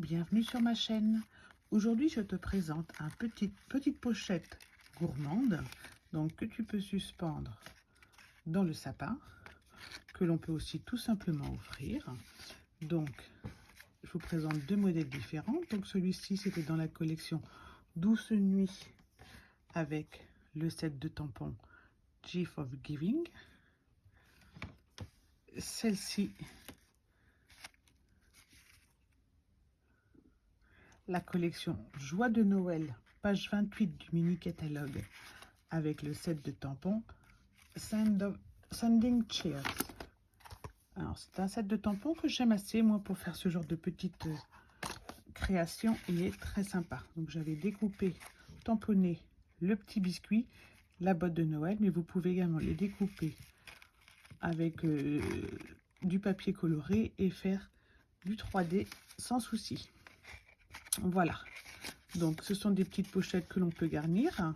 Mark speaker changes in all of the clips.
Speaker 1: bienvenue sur ma chaîne. Aujourd'hui, je te présente une petite pochette gourmande donc, que tu peux suspendre dans le sapin, que l'on peut aussi tout simplement offrir. Donc, je vous présente deux modèles différents. Donc, celui-ci, c'était dans la collection Douce Nuit avec le set de tampons Gift of Giving. Celle-ci, la collection Joie de Noël, page 28 du mini catalogue avec le set de tampons Sending Cheers. Alors, c'est un set de tampons que j'aime assez, moi, pour faire ce genre de petite création. Il est très sympa. Donc, j'avais découpé, tamponné le petit biscuit, la botte de Noël, mais vous pouvez également les découper avec du papier coloré et faire du 3D sans souci. Voilà. Donc, ce sont des petites pochettes que l'on peut garnir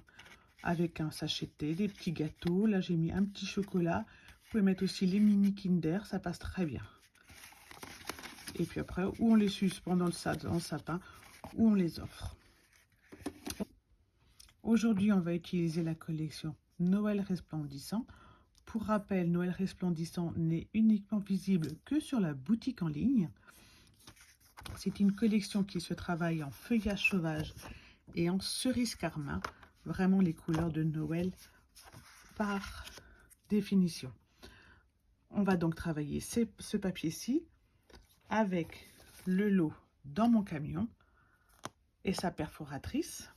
Speaker 1: avec un sachet de thé, des petits gâteaux. Là, j'ai mis un petit chocolat. Vous pouvez mettre aussi les mini Kinder, ça passe très bien. Et puis après, ou on les suspend dans le sapin, ou on les offre. Aujourd'hui, on va utiliser la collection Noël Resplendissant. Pour rappel, Noël Resplendissant n'est uniquement visible que sur la boutique en ligne. C'est une collection qui se travaille en feuillage sauvage et en cerise carmin. Vraiment les couleurs de Noël par définition. On va donc travailler ce papier-ci avec le lot dans mon camion et sa perforatrice.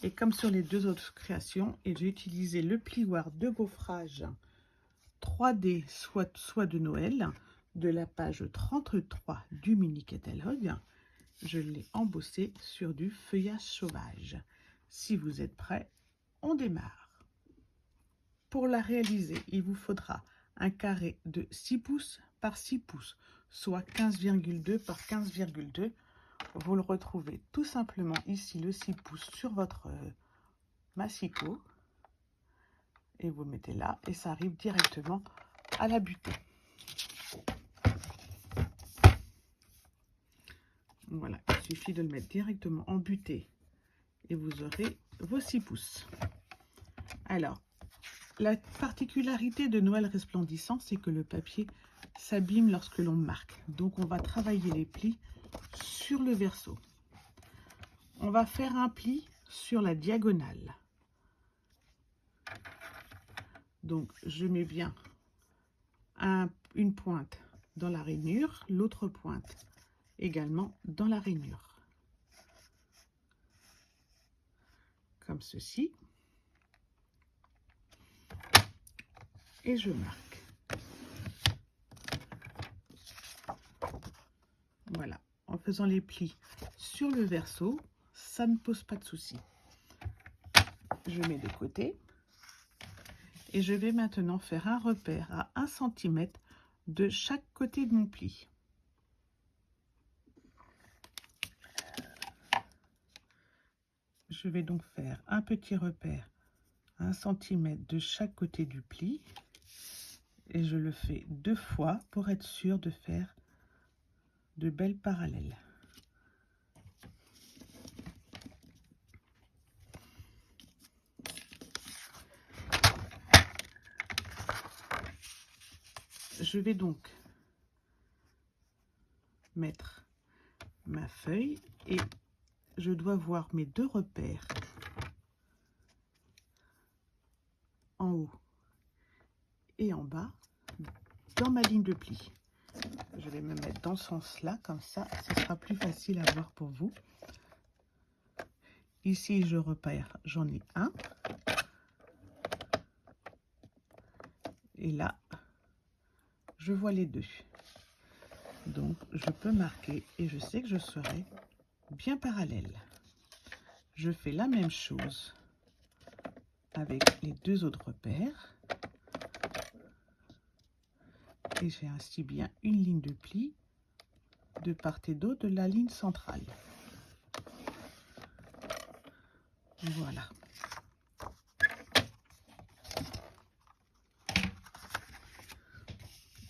Speaker 1: Et comme sur les deux autres créations, j'ai utilisé le plioir de gaufrage 3D soit de Noël de la page 33 du mini catalogue. Je l'ai embossé sur du feuillage sauvage. Si vous êtes prêts, on démarre. Pour la réaliser, il vous faudra un carré de 6 pouces par 6 pouces, soit 15,2 par 15,2. Vous le retrouvez tout simplement ici, le 6 pouces sur votre massicot. Et vous le mettez là et ça arrive directement à la butée. Voilà, il suffit de le mettre directement en butée et vous aurez vos 6 pouces. Alors, la particularité de Noël Resplendissant, c'est que le papier s'abîme lorsque l'on marque. Donc, on va travailler les plis sur le verso. On va faire un pli sur la diagonale. Donc, je mets bien une pointe dans la rainure, l'autre pointe également dans la rainure. Comme ceci. Et je marque. Voilà, en faisant les plis sur le verso, ça ne pose pas de souci. Je mets de côté et je vais maintenant faire un repère à 1 cm de chaque côté de mon pli. Je vais donc faire un petit repère à 1 cm de chaque côté du pli. Et je le fais 2 fois pour être sûr de faire de belles parallèles. Je vais donc mettre ma feuille et je dois voir mes 2 repères en haut et en bas dans ma ligne de pli. Je vais me mettre dans ce sens-là, comme ça, ce sera plus facile à voir pour vous. Ici, je repère, j'en ai un. Et là, je vois les 2. Donc, je peux marquer et je sais que je serai bien parallèle. Je fais la même chose avec les 2 autres repères. Et j'ai ainsi bien une ligne de pli de part et d'autre de la ligne centrale. Voilà.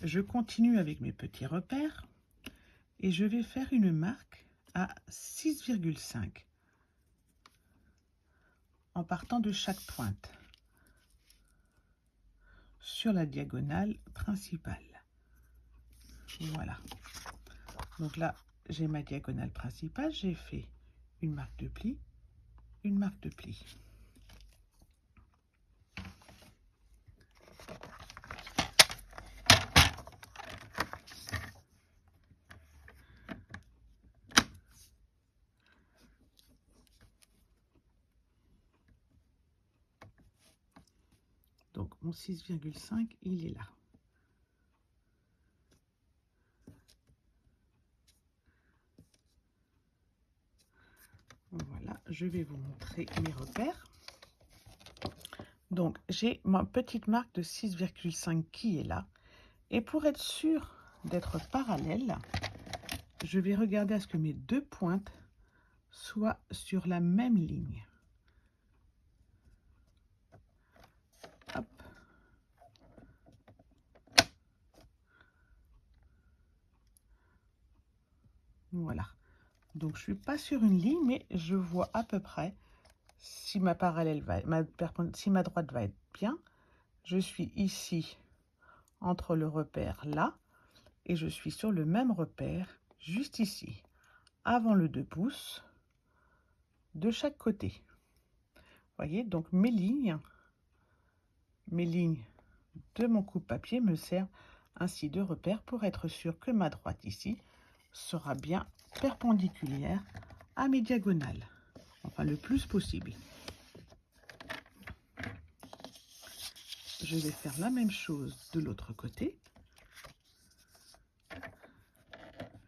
Speaker 1: Je continue avec mes petits repères et je vais faire une marque à 6,5 en partant de chaque pointe sur la diagonale principale. Voilà. Donc là, j'ai ma diagonale principale, j'ai fait une marque de pli, une marque de pli. Donc mon 6,5, il est là. Voilà, je vais vous montrer mes repères. Donc j'ai ma petite marque de 6,5 qui est là. Et pour être sûr d'être parallèle, je vais regarder à ce que mes deux pointes soient sur la même ligne. Hop. Voilà. Donc je suis pas sur une ligne, mais je vois à peu près si ma parallèle va, si ma droite va être bien. Je suis ici entre le repère là et je suis sur le même repère juste ici, avant le 2 pouces de chaque côté. Voyez, donc mes lignes de mon coupe-papier me servent ainsi de repère pour être sûr que ma droite ici sera bien perpendiculaire à mes diagonales, enfin le plus possible. Je vais faire la même chose de l'autre côté.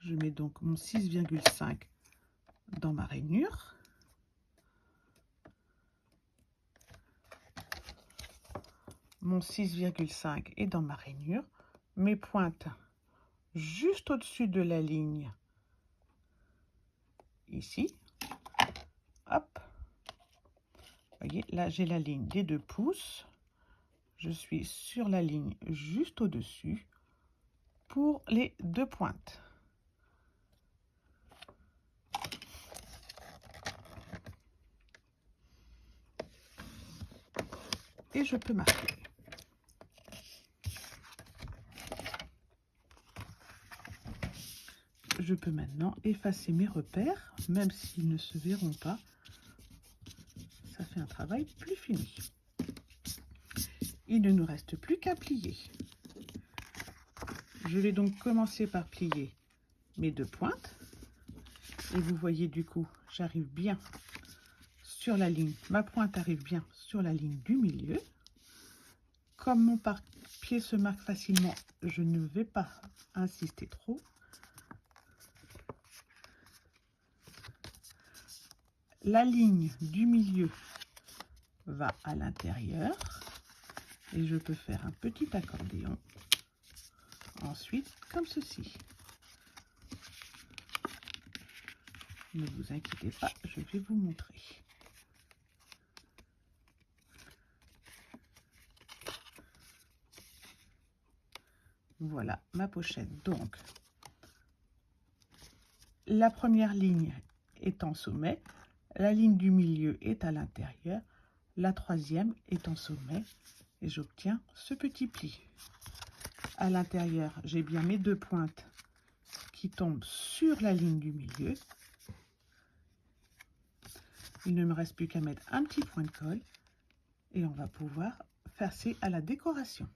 Speaker 1: Je mets donc mon 6,5 dans ma rainure. Mon 6,5 est dans ma rainure. Mes pointes juste au-dessus de la ligne, ici. Hop. Voyez, là j'ai la ligne des 2 pouces. Je suis sur la ligne juste au-dessus pour les 2 pointes. Et je peux marquer. Je peux maintenant effacer mes repères, même s'ils ne se verront pas. Ça fait un travail plus fini. Il ne nous reste plus qu'à plier. Je vais donc commencer par plier mes 2 pointes. Et vous voyez du coup, j'arrive bien sur la ligne. Ma pointe arrive bien sur la ligne du milieu. Comme mon pied se marque facilement, je ne vais pas insister trop. La ligne du milieu va à l'intérieur et je peux faire un petit accordéon. Ensuite, comme ceci. Ne vous inquiétez pas, je vais vous montrer. Voilà ma pochette. Donc, la première ligne est en sommet, la ligne du milieu est à l'intérieur, la troisième est en sommet et j'obtiens ce petit pli. À l'intérieur, j'ai bien mes 2 pointes qui tombent sur la ligne du milieu. Il ne me reste plus qu'à mettre un petit point de colle et on va pouvoir passer à la décoration.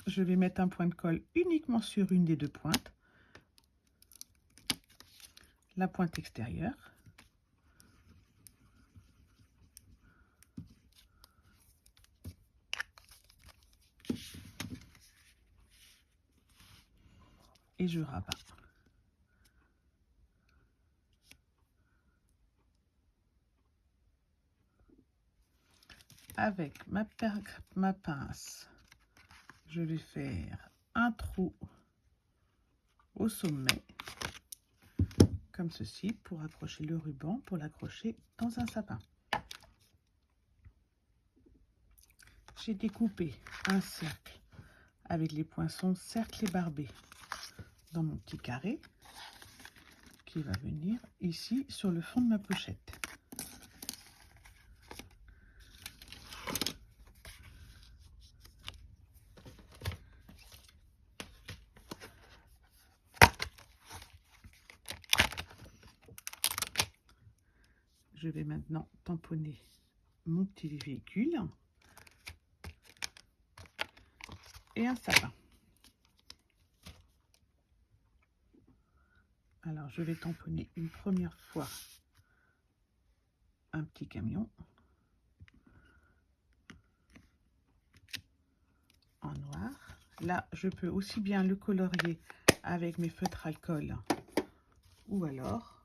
Speaker 1: Je vais mettre un point de colle uniquement sur une des 2 pointes, la pointe extérieure. Et je rabats. Avec ma pince, je vais faire un trou au sommet, comme ceci, pour accrocher le ruban, pour l'accrocher dans un sapin. J'ai découpé un cercle avec les poinçons cerclés barbés dans mon petit carré qui va venir ici sur le fond de ma pochette. Je vais maintenant tamponner mon petit véhicule et un sapin. Alors, je vais tamponner une première fois un petit camion en noir. Là, je peux aussi bien le colorier avec mes feutres alcool ou alors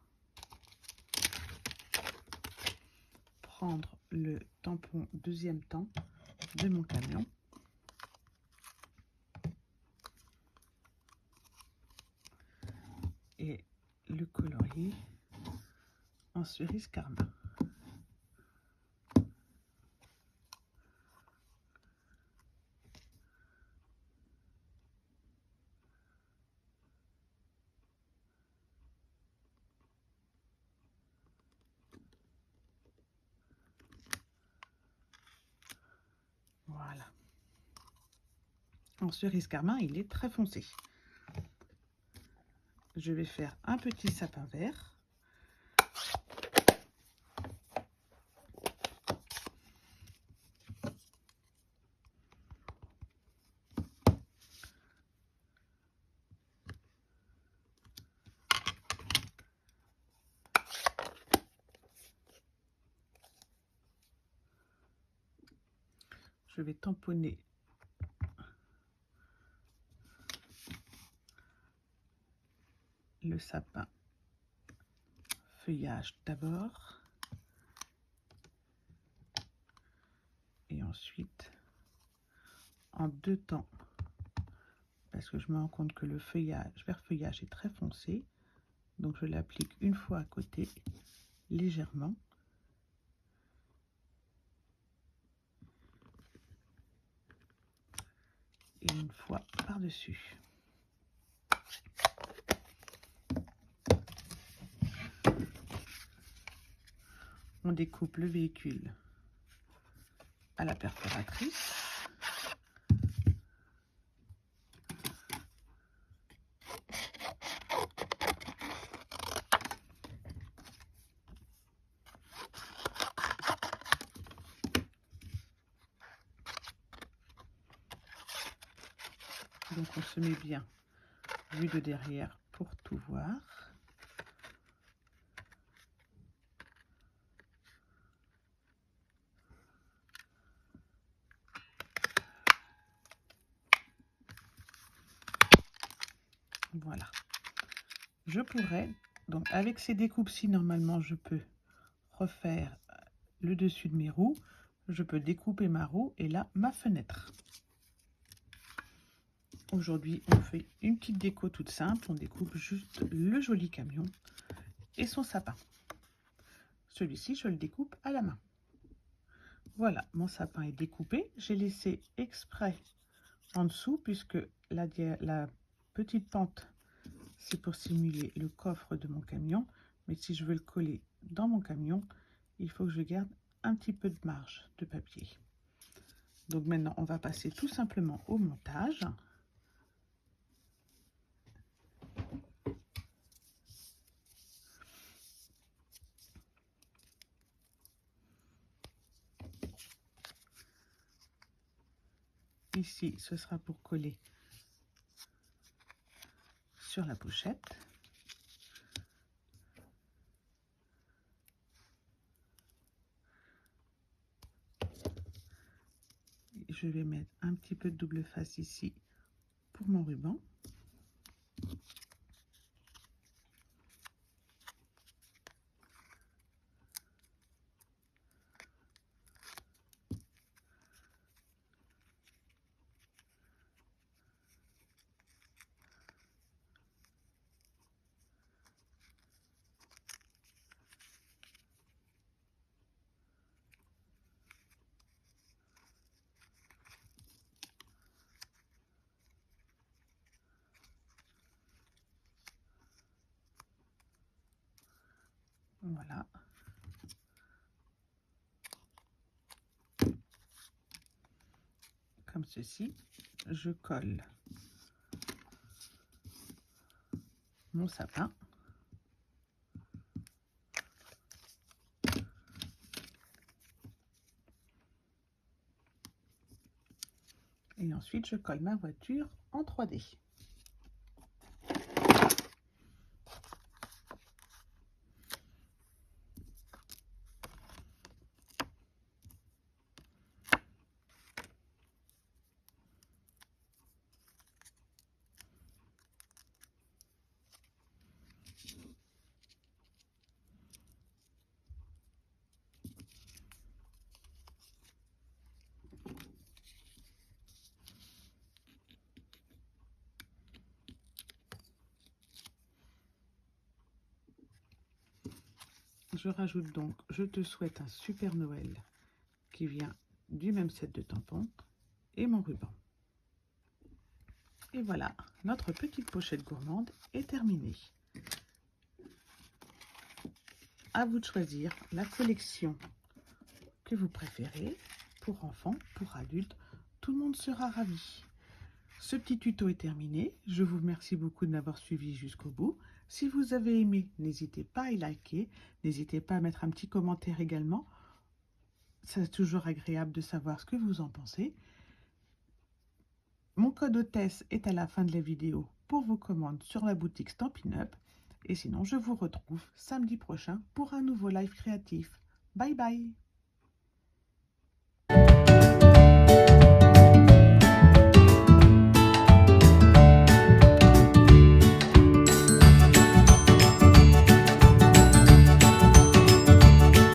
Speaker 1: prendre le tampon deuxième temps de mon camion et le colorier en cerise carmin. Voilà. En cerise carmin, il est très foncé. Je vais faire un petit sapin vert. Je vais tamponner le sapin feuillage d'abord et ensuite en deux temps parce que je me rends compte que le feuillage vert feuillage est très foncé, donc je l'applique une fois à côté légèrement et une fois par-dessus. On découpe le véhicule à la perforatrice. Donc on se met bien vue de derrière pour tout voir. Voilà. Je pourrais, donc avec ces découpes-ci, normalement, je peux refaire le dessus de mes roues. Je peux découper ma roue et là, ma fenêtre. Aujourd'hui, on fait une petite déco toute simple. On découpe juste le joli camion et son sapin. Celui-ci, je le découpe à la main. Voilà, mon sapin est découpé. J'ai laissé exprès en dessous puisque la petite pente, c'est pour simuler le coffre de mon camion. Mais si je veux le coller dans mon camion, il faut que je garde un petit peu de marge de papier. Donc maintenant, on va passer tout simplement au montage. Ici, ce sera pour coller sur la pochette. Je vais mettre un petit peu de double face ici pour mon ruban. Voilà. Comme ceci. Je colle mon sapin. Et ensuite, je colle ma voiture en 3D. Je rajoute donc « Je te souhaite un super Noël » qui vient du même set de tampons et mon ruban. Et voilà, notre petite pochette gourmande est terminée. À vous de choisir la collection que vous préférez, pour enfants, pour adultes, tout le monde sera ravi. Ce petit tuto est terminé, je vous remercie beaucoup de m'avoir suivi jusqu'au bout. Si vous avez aimé, n'hésitez pas à liker, n'hésitez pas à mettre un petit commentaire également. C'est toujours agréable de savoir ce que vous en pensez. Mon code hôtesse est à la fin de la vidéo pour vos commandes sur la boutique Stampin' Up. Et sinon, je vous retrouve samedi prochain pour un nouveau live créatif. Bye bye!